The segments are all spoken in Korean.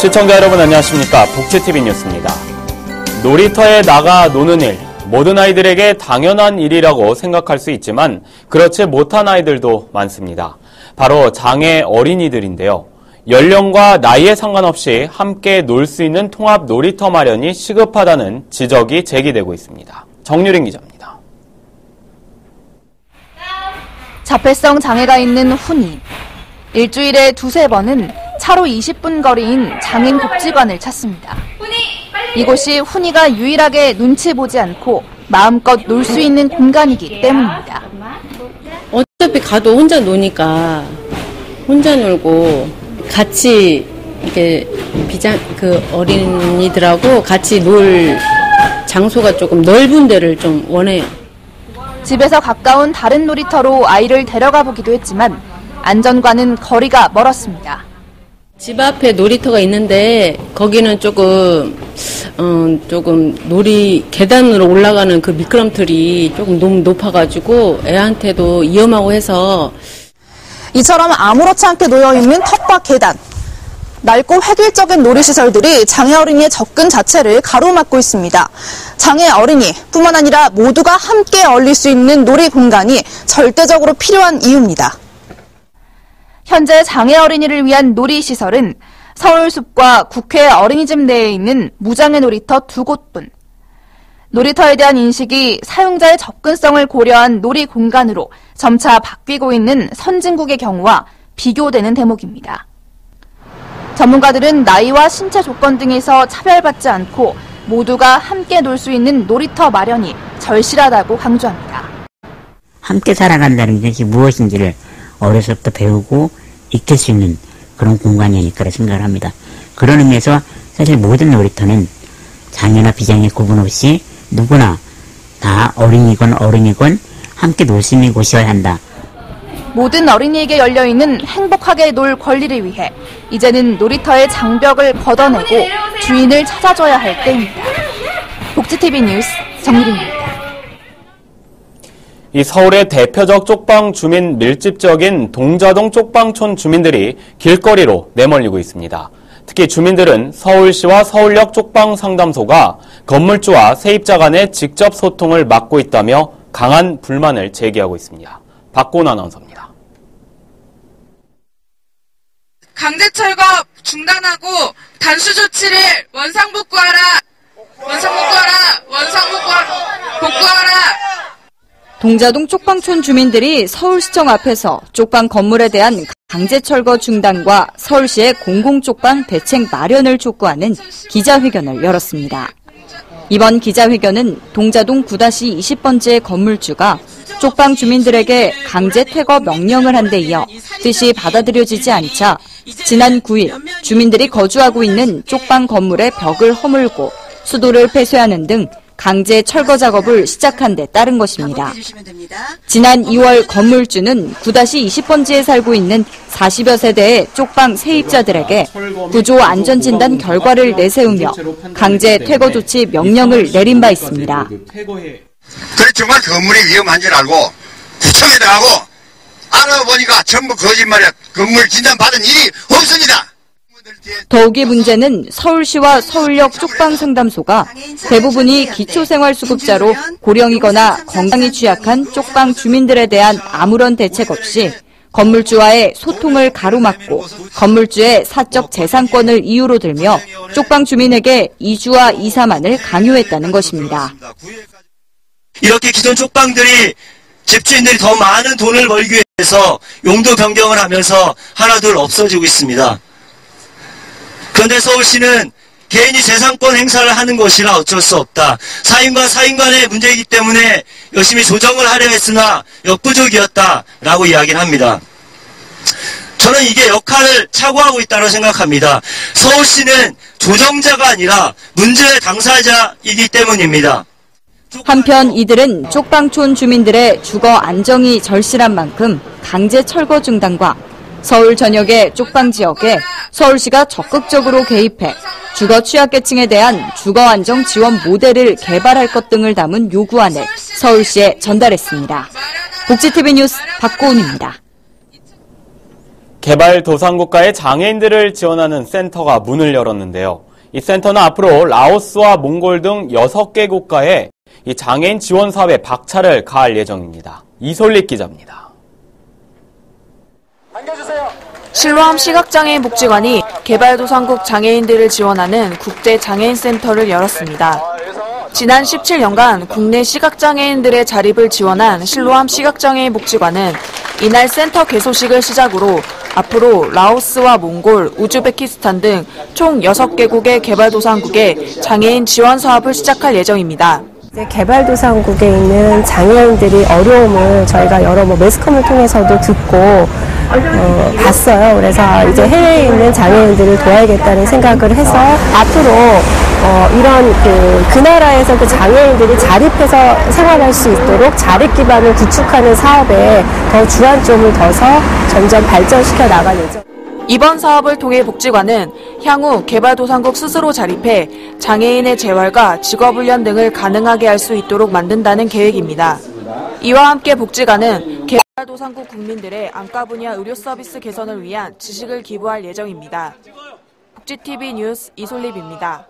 시청자 여러분 안녕하십니까. 복지TV 뉴스입니다. 놀이터에 나가 노는 일, 모든 아이들에게 당연한 일이라고 생각할 수 있지만 그렇지 못한 아이들도 많습니다. 바로 장애 어린이들인데요. 연령과 나이에 상관없이 함께 놀 수 있는 통합 놀이터 마련이 시급하다는 지적이 제기되고 있습니다. 정유린 기자입니다. 자폐성 장애가 있는 훈이. 일주일에 두세 번은 차로 20분 거리인 장애인복지관을 찾습니다. 이곳이 훈이가 유일하게 눈치 보지 않고 마음껏 놀 수 있는 공간이기 때문입니다. 어차피 가도 혼자 노니까 혼자 놀고 같이 이렇게 어린이들하고 같이 놀 장소가 조금 넓은 데를 좀 원해요. 집에서 가까운 다른 놀이터로 아이를 데려가 보기도 했지만 안전과는 거리가 멀었습니다. 집 앞에 놀이터가 있는데 거기는 조금 계단으로 올라가는 그 미끄럼틀이 조금 너무 높아가지고 애한테도 위험하고 해서. 이처럼 아무렇지 않게 놓여있는 텃밭 계단. 낡고 획일적인 놀이시설들이 장애 어린이의 접근 자체를 가로막고 있습니다. 장애 어린이뿐만 아니라 모두가 함께 어울릴 수 있는 놀이 공간이 절대적으로 필요한 이유입니다. 현재 장애 어린이를 위한 놀이시설은 서울숲과 국회 어린이집 내에 있는 무장애 놀이터 2곳뿐. 놀이터에 대한 인식이 사용자의 접근성을 고려한 놀이 공간으로 점차 바뀌고 있는 선진국의 경우와 비교되는 대목입니다. 전문가들은 나이와 신체 조건 등에서 차별받지 않고 모두가 함께 놀 수 있는 놀이터 마련이 절실하다고 강조합니다. 함께 살아간다는 것이 무엇인지를 어려서부터 배우고 익힐 수 있는 그런 공간이 아닐까 생각을 합니다. 그런 의미에서 사실 모든 놀이터는 장애나 비장애 구분 없이 누구나 다 어린이건 어른이건 함께 놀 수 있는 곳이어야 한다. 모든 어린이에게 열려있는 행복하게 놀 권리를 위해 이제는 놀이터의 장벽을 걷어내고 주인을 찾아줘야 할 때입니다. 복지TV 뉴스 정유린입니다. 이 서울의 대표적 쪽방 주민 밀집적인 동자동 쪽방촌 주민들이 길거리로 내몰리고 있습니다. 특히 주민들은 서울시와 서울역 쪽방 상담소가 건물주와 세입자 간의 직접 소통을 막고 있다며 강한 불만을 제기하고 있습니다. 박고은 아나운서입니다. 강제 철거 중단하고 단수 조치를 원상복구하라. 동자동 쪽방촌 주민들이 서울시청 앞에서 쪽방 건물에 대한 강제 철거 중단과 서울시의 공공쪽방 대책 마련을 촉구하는 기자회견을 열었습니다. 이번 기자회견은 동자동 9-20번지의 건물주가 쪽방 주민들에게 강제 퇴거 명령을 한 데 이어 뜻이 받아들여지지 않자 지난 9일 주민들이 거주하고 있는 쪽방 건물의 벽을 허물고 수도를 폐쇄하는 등 강제 철거 작업을 시작한 데 따른 것입니다. 지난 2월 건물주는 9-20번지에 살고 있는 40여 세대의 쪽방 세입자들에게 구조 안전진단 결과를 내세우며 강제 퇴거 조치 명령을 내린 바 있습니다. 그래 정말 건물이 위험한 줄 알고 구청에 나가고 알아보니까 전부 거짓말이야. 건물 진단 받은 일이 없습니다. 더욱이 문제는 서울시와 서울역 쪽방 상담소가 대부분이 기초생활수급자로 고령이거나 건강이 취약한 쪽방 주민들에 대한 아무런 대책 없이 건물주와의 소통을 가로막고 건물주의 사적 재산권을 이유로 들며 쪽방 주민에게 이주와 이사만을 강요했다는 것입니다. 이렇게 기존 쪽방들이 집주인들이 더 많은 돈을 벌기 위해서 용도 변경을 하면서 하나둘 없어지고 있습니다. 그런데 서울시는 개인이 재산권 행사를 하는 것이라 어쩔 수 없다. 사인과 사인 간의 문제이기 때문에 열심히 조정을 하려 했으나 역부족이었다라고 이야기를 합니다. 저는 이게 역할을 착오하고 있다고 생각합니다. 서울시는 조정자가 아니라 문제의 당사자이기 때문입니다. 한편 이들은 쪽방촌 주민들의 주거 안정이 절실한 만큼 강제 철거 중단과 서울 전역의 쪽방 지역에 서울시가 적극적으로 개입해 주거 취약계층에 대한 주거 안정 지원 모델을 개발할 것 등을 담은 요구안을 서울시에 전달했습니다. 복지TV 뉴스 박고은입니다. 개발도상국가의 장애인들을 지원하는 센터가 문을 열었는데요. 이 센터는 앞으로 라오스와 몽골 등 6개 국가에 이 장애인 지원 사업에 박차를 가할 예정입니다. 이솔릭 기자입니다. 실로암 시각장애인 복지관이 개발도상국 장애인들을 지원하는 국제장애인센터를 열었습니다. 지난 17년간 국내 시각장애인들의 자립을 지원한 실로암 시각장애인 복지관은 이날 센터 개소식을 시작으로 앞으로 라오스와 몽골, 우즈베키스탄 등 총 6개국의 개발도상국에 장애인 지원 사업을 시작할 예정입니다. 개발도상국에 있는 장애인들이 어려움을 저희가 여러 매스컴을 통해서도 듣고 봤어요. 그래서 이제 해외에 있는 장애인들을 도와야겠다는 생각을 해서 앞으로 이런 그 나라에서 그 장애인들이 자립해서 생활할 수 있도록 자립 기반을 구축하는 사업에 더 주안점을 둬서 점점 발전시켜 나갈 예정. 이번 사업을 통해 복지관은 향후 개발도상국 스스로 자립해 장애인의 재활과 직업훈련 등을 가능하게 할 수 있도록 만든다는 계획입니다. 이와 함께 복지관은 개발도상국 국민들의 안과 분야 의료 서비스 개선을 위한 지식을 기부할 예정입니다. 복지TV 뉴스 이솔립입니다.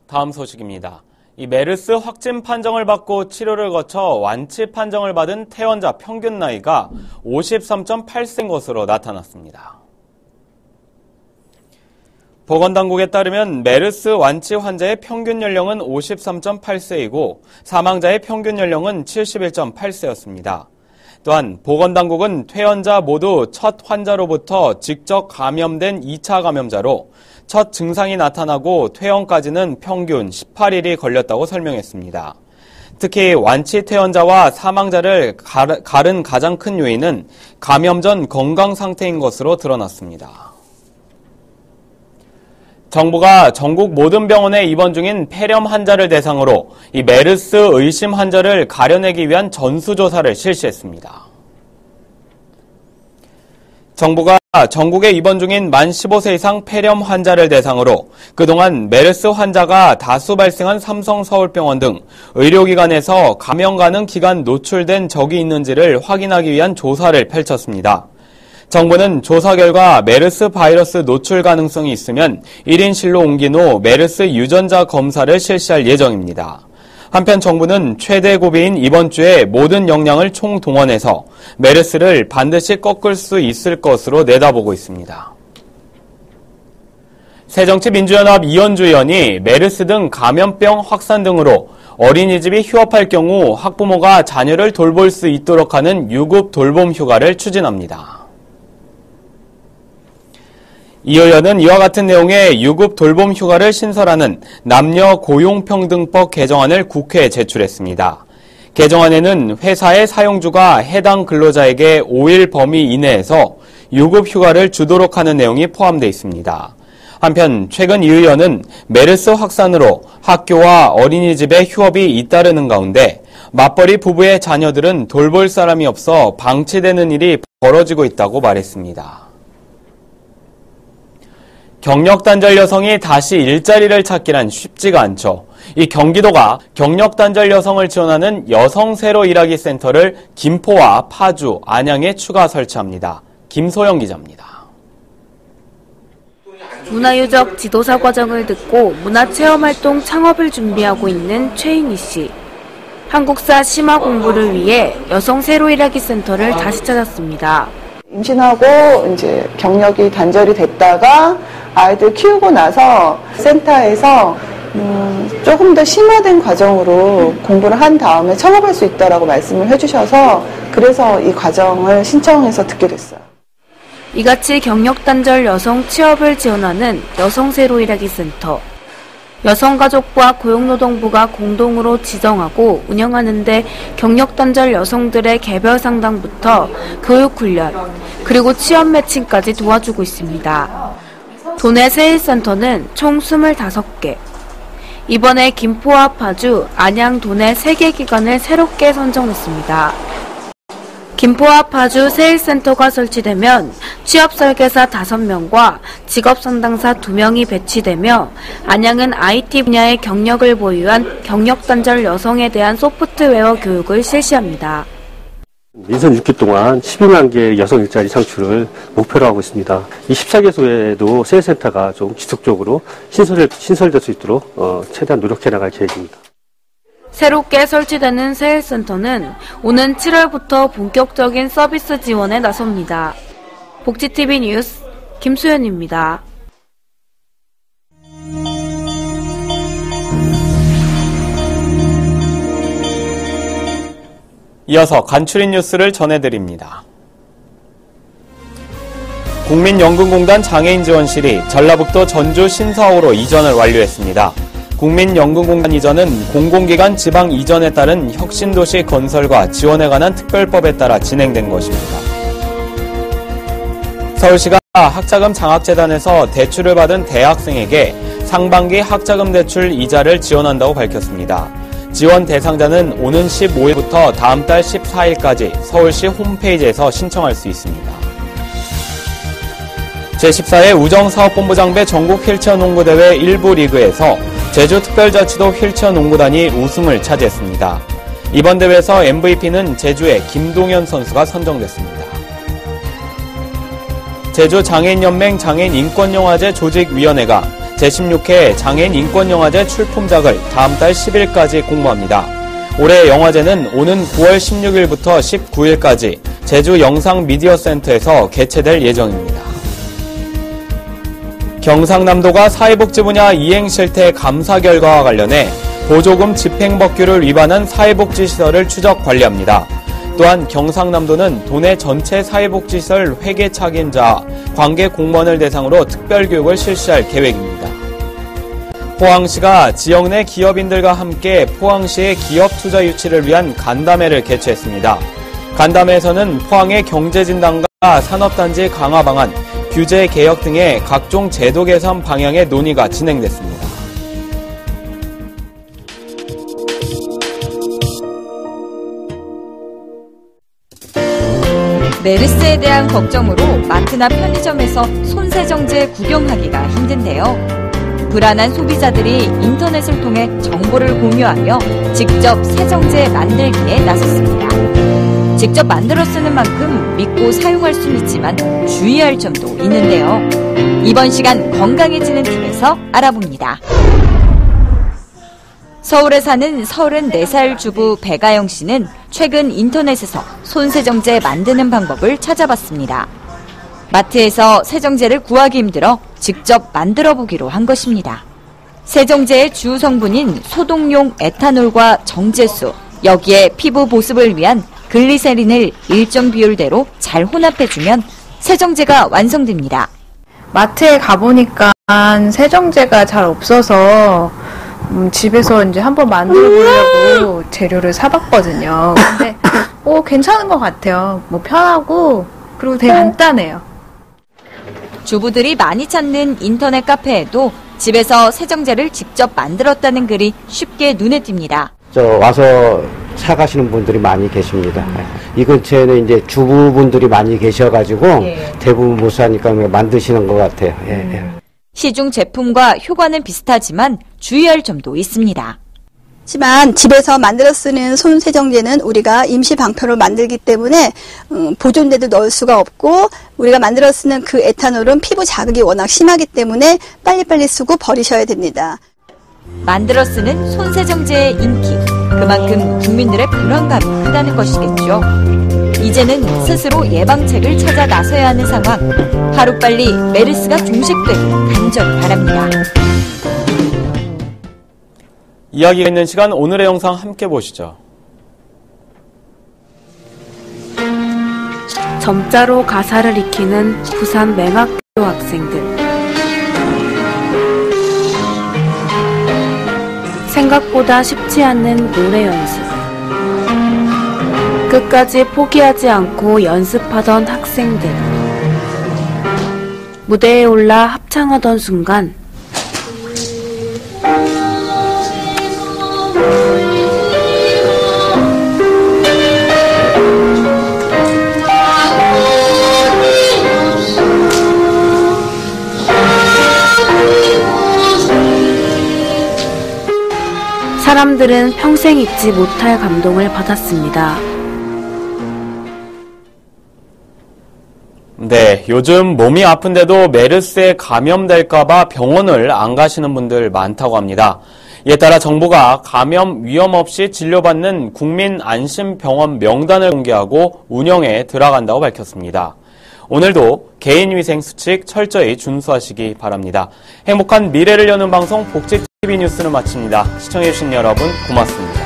다음 소식입니다. 이 메르스 확진 판정을 받고 치료를 거쳐 완치 판정을 받은 퇴원자 평균 나이가 53.8세인 것으로 나타났습니다. 보건당국에 따르면 메르스 완치 환자의 평균 연령은 53.8세이고 사망자의 평균 연령은 71.8세였습니다. 또한 보건당국은 퇴원자 모두 첫 환자로부터 직접 감염된 2차 감염자로 첫 증상이 나타나고 퇴원까지는 평균 18일이 걸렸다고 설명했습니다. 특히 완치 퇴원자와 사망자를 가른 가장 큰 요인은 감염 전 건강 상태인 것으로 드러났습니다. 정부가 전국 모든 병원에 입원 중인 폐렴 환자를 대상으로 이 메르스 의심 환자를 가려내기 위한 전수조사를 실시했습니다. 정부가 전국에 입원 중인 만 15세 이상 폐렴 환자를 대상으로 그동안 메르스 환자가 다수 발생한 삼성서울병원 등 의료기관에서 감염 가능 기간 노출된 적이 있는지를 확인하기 위한 조사를 펼쳤습니다. 정부는 조사 결과 메르스 바이러스 노출 가능성이 있으면 1인실로 옮긴 후 메르스 유전자 검사를 실시할 예정입니다. 한편 정부는 최대 고비인 이번 주에 모든 역량을 총동원해서 메르스를 반드시 꺾을 수 있을 것으로 내다보고 있습니다. 새정치민주연합 이현주 의원이 메르스 등 감염병 확산 등으로 어린이집이 휴업할 경우 학부모가 자녀를 돌볼 수 있도록 하는 유급 돌봄 휴가를 추진합니다. 이 의원은 이와 같은 내용의 유급 돌봄 휴가를 신설하는 남녀 고용평등법 개정안을 국회에 제출했습니다. 개정안에는 회사의 사용주가 해당 근로자에게 5일 범위 이내에서 유급 휴가를 주도록 하는 내용이 포함되어 있습니다. 한편 최근 이 의원은 메르스 확산으로 학교와 어린이집에 휴업이 잇따르는 가운데 맞벌이 부부의 자녀들은 돌볼 사람이 없어 방치되는 일이 벌어지고 있다고 말했습니다. 경력단절 여성이 다시 일자리를 찾기란 쉽지가 않죠. 이 경기도가 경력단절 여성을 지원하는 여성 새로 일하기 센터를 김포와 파주, 안양에 추가 설치합니다. 김소영 기자입니다. 문화유적 지도사 과정을 듣고 문화체험활동 창업을 준비하고 있는 최인희 씨. 한국사 심화 공부를 위해 여성 새로 일하기 센터를 다시 찾았습니다. 임신하고 이제 경력이 단절이 됐다가 아이들 키우고 나서 센터에서 조금 더 심화된 과정으로 공부를 한 다음에 창업할 수 있다라고 말씀을 해주셔서 그래서 이 과정을 신청해서 듣게 됐어요. 이같이 경력단절 여성 취업을 지원하는 여성 새로 일하기 센터. 여성가족부와 고용노동부가 공동으로 지정하고 운영하는데 경력단절 여성들의 개별 상담부터 교육훈련, 그리고 취업 매칭까지 도와주고 있습니다. 도내 세일센터는 총 25개. 이번에 김포와 파주, 안양, 도내 3개 기관을 새롭게 선정했습니다. 김포와 파주 세일센터가 설치되면 취업설계사 5명과 직업상담사 2명이 배치되며 안양은 IT 분야의 경력을 보유한 경력단절 여성에 대한 소프트웨어 교육을 실시합니다. 민선 6기 동안 12만 개의 여성 일자리 창출을 목표로 하고 있습니다. 이 14개소에도 세일센터가 좀 지속적으로 신설될 수 있도록 최대한 노력해 나갈 계획입니다. 새롭게 설치되는 세일센터는 오는 7월부터 본격적인 서비스 지원에 나섭니다. 복지TV 뉴스 김수현입니다. 이어서 간추린 뉴스를 전해드립니다. 국민연금공단 장애인지원실이 전라북도 전주 신사호로 이전을 완료했습니다. 국민연금공단 이전은 공공기관 지방 이전에 따른 혁신도시 건설과 지원에 관한 특별법에 따라 진행된 것입니다. 서울시가 학자금 장학재단에서 대출을 받은 대학생에게 상반기 학자금 대출 이자를 지원한다고 밝혔습니다. 지원 대상자는 오는 15일부터 다음 달 14일까지 서울시 홈페이지에서 신청할 수 있습니다. 제14회 우정사업본부장배 전국 휠체어 농구대회 1부 리그에서 제주특별자치도 휠체어 농구단이 우승을 차지했습니다. 이번 대회에서 MVP는 제주의 김동현 선수가 선정됐습니다. 제주장애인연맹 장애인인권영화제 조직위원회가 제16회 장애인인권영화제 출품작을 다음 달 10일까지 공모합니다. 올해 영화제는 오는 9월 16일부터 19일까지 제주영상미디어센터에서 개최될 예정입니다. 경상남도가 사회복지 분야 이행실태 감사 결과와 관련해 보조금 집행법규를 위반한 사회복지시설을 추적 관리합니다. 또한 경상남도는 도내 전체 사회복지시설 회계차kim자, 관계 공무원을 대상으로 특별교육을 실시할 계획입니다. 포항시가 지역 내 기업인들과 함께 포항시의 기업 투자 유치를 위한 간담회를 개최했습니다. 간담회에서는 포항의 경제진단과 산업단지 강화 방안, 규제 개혁 등의 각종 제도 개선 방향의 논의가 진행됐습니다. 메르스에 대한 걱정으로 마트나 편의점에서 손세정제 구경하기가 힘든데요. 불안한 소비자들이 인터넷을 통해 정보를 공유하며 직접 세정제 만들기에 나섰습니다. 직접 만들어 쓰는 만큼 믿고 사용할 수는 있지만 주의할 점도 있는데요. 이번 시간 건강해지는 팀에서 알아봅니다. 서울에 사는 34살 주부 배가영 씨는 최근 인터넷에서 손세정제 만드는 방법을 찾아봤습니다. 마트에서 세정제를 구하기 힘들어 직접 만들어 보기로 한 것입니다. 세정제의 주 성분인 소독용 에탄올과 정제수, 여기에 피부 보습을 위한 글리세린을 일정 비율대로 잘 혼합해주면 세정제가 완성됩니다. 마트에 가보니까 세정제가 잘 없어서 집에서 이제 한번 만들어 보려고 재료를 사봤거든요. 근데 괜찮은 것 같아요. 편하고 그리고 되게 간단해요. 주부들이 많이 찾는 인터넷 카페에도 집에서 세정제를 직접 만들었다는 글이 쉽게 눈에 띄입니다. 와서 사가시는 분들이 많이 계십니다. 이 근처에는 이제 주부분들이 많이 계셔가지고 대부분 못 사니까 만드시는 것 같아요. 시중 제품과 효과는 비슷하지만 주의할 점도 있습니다. 하지만 집에서 만들어 쓰는 손세정제는 우리가 임시 방편으로 만들기 때문에 보존제도 넣을 수가 없고 우리가 만들어 쓰는 그 에탄올은 피부 자극이 워낙 심하기 때문에 빨리빨리 쓰고 버리셔야 됩니다. 만들어 쓰는 손세정제의 인기, 그만큼 국민들의 불안감이 크다는 것이겠죠. 이제는 스스로 예방책을 찾아 나서야 하는 상황. 하루빨리 메르스가 종식되길 간절히 바랍니다. 이야기가 있는 시간, 오늘의 영상 함께 보시죠. 점자로 가사를 익히는 부산 맹학교 학생들. 생각보다 쉽지 않는 노래 연습. 끝까지 포기하지 않고 연습하던 학생들. 무대에 올라 합창하던 순간 사람들은 평생 잊지 못할 감동을 받았습니다. 네, 요즘 몸이 아픈데도 메르스에 감염될까봐 병원을 안 가시는 분들 많다고 합니다. 이에 따라 정부가 감염 위험 없이 진료받는 국민안심병원 명단을 공개하고 운영에 들어간다고 밝혔습니다. 오늘도 개인위생수칙 철저히 준수하시기 바랍니다. 행복한 미래를 여는 방송 복지TV 뉴스는 마칩니다. 시청해주신 여러분 고맙습니다.